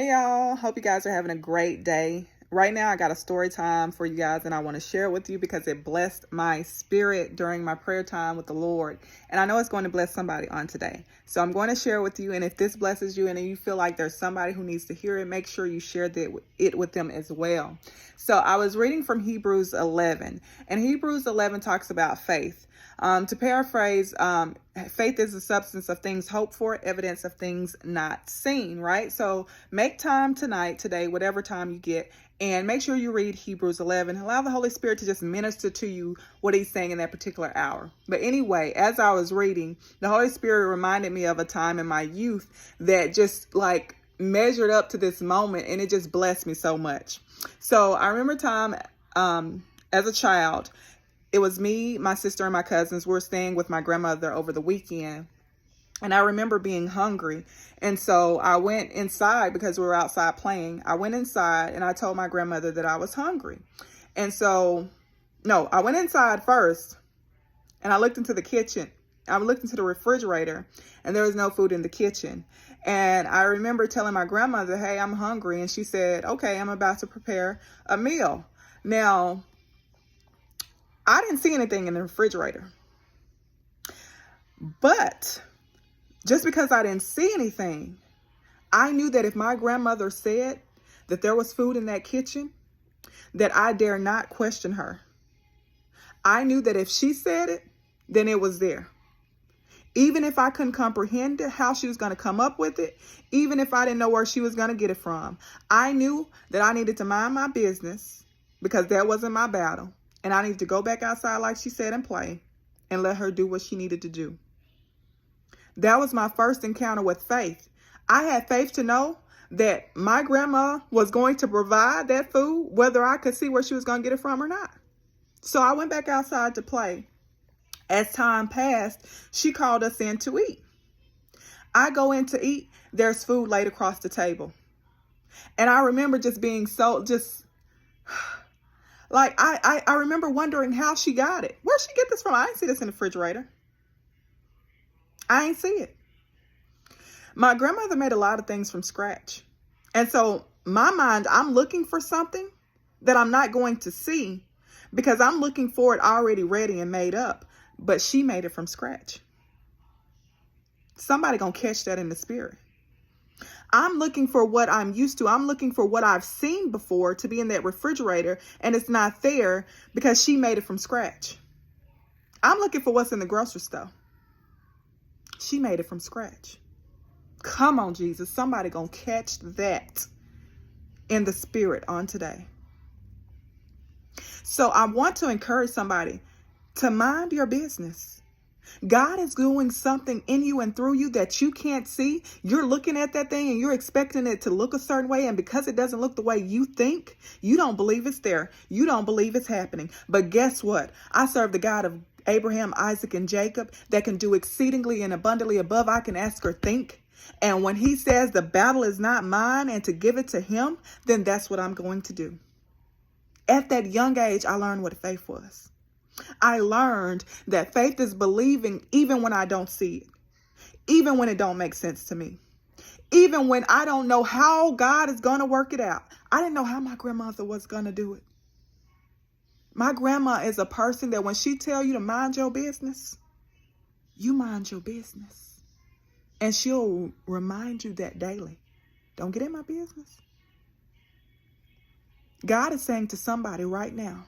Hey y'all, hope you guys are having a great day. Right now I got a story time for you guys and I want to share it with you because it blessed my spirit during my prayer time with the Lord. And I know it's going to bless somebody on today. So I'm going to share it with you, and if this blesses you and you feel like there's somebody who needs to hear it, make sure you share it with them as well. So I was reading from Hebrews 11, and Hebrews 11 talks about faith. To paraphrase, faith is the substance of things hoped for, evidence of things not seen, right? So make time today, whatever time you get, and make sure you read Hebrews 11. Allow the Holy Spirit to just minister to you what he's saying in that particular hour. But anyway, as I was reading, the Holy Spirit reminded me of a time in my youth that just like measured up to this moment, and it just blessed me so much. So I remember time as a child. It was me, my sister, and my cousins. We were staying with my grandmother over the weekend. And I remember being hungry. And so I went inside because we were outside playing. I went inside and I told my grandmother that I was hungry. And so, no, I went inside first and I looked into the kitchen. I looked into the refrigerator and there was no food in the kitchen. And I remember telling my grandmother, hey, I'm hungry. And she said, okay, I'm about to prepare a meal. Now, I didn't see anything in the refrigerator, but just because I didn't see anything, I knew that if my grandmother said that there was food in that kitchen, that I dare not question her. I knew that if she said it, then it was there. Even if I couldn't comprehend it, how she was going to come up with it, even if I didn't know where she was going to get it from, I knew that I needed to mind my business because that wasn't my battle. And I needed to go back outside, like she said, and play and let her do what she needed to do. That was my first encounter with faith. I had faith to know that my grandma was going to provide that food, whether I could see where she was going to get it from or not. So I went back outside to play. As time passed, she called us in to eat. I go in to eat. There's food laid across the table. And I remember just being like, I remember wondering how she got it. Where'd she get this from? I didn't see this in the refrigerator. I ain't see it. My grandmother made a lot of things from scratch. And so my mind, I'm looking for something that I'm not going to see because I'm looking for it already ready and made up. But she made it from scratch. Somebody gonna catch that in the spirit. I'm looking for what I'm used to. I'm looking for what I've seen before to be in that refrigerator, and it's not there because she made it from scratch. I'm looking for what's in the grocery store. She made it from scratch. Come on, Jesus. Somebody gonna catch that in the spirit on today. So I want to encourage somebody to mind your business. God is doing something in you and through you that you can't see. You're looking at that thing and you're expecting it to look a certain way. And because it doesn't look the way you think, you don't believe it's there. You don't believe it's happening. But guess what? I serve the God of Abraham, Isaac, and Jacob that can do exceedingly and abundantly above I can ask or think. And when he says the battle is not mine and to give it to him, then that's what I'm going to do. At that young age, I learned what faith was. I learned that faith is believing even when I don't see it, even when it don't make sense to me, even when I don't know how God is going to work it out. I didn't know how my grandmother was going to do it. My grandma is a person that when she tell you to mind your business, you mind your business. And she'll remind you that daily. Don't get in my business. God is saying to somebody right now,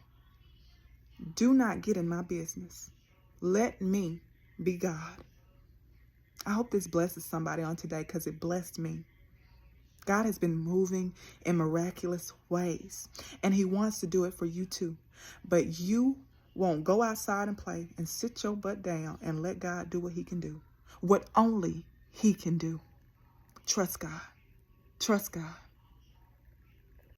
do not get in my business. Let me be God. I hope this blesses somebody on today because it blessed me. God has been moving in miraculous ways, and he wants to do it for you too. But you won't go outside and play and sit your butt down and let God do what he can do. What only he can do. Trust God. Trust God.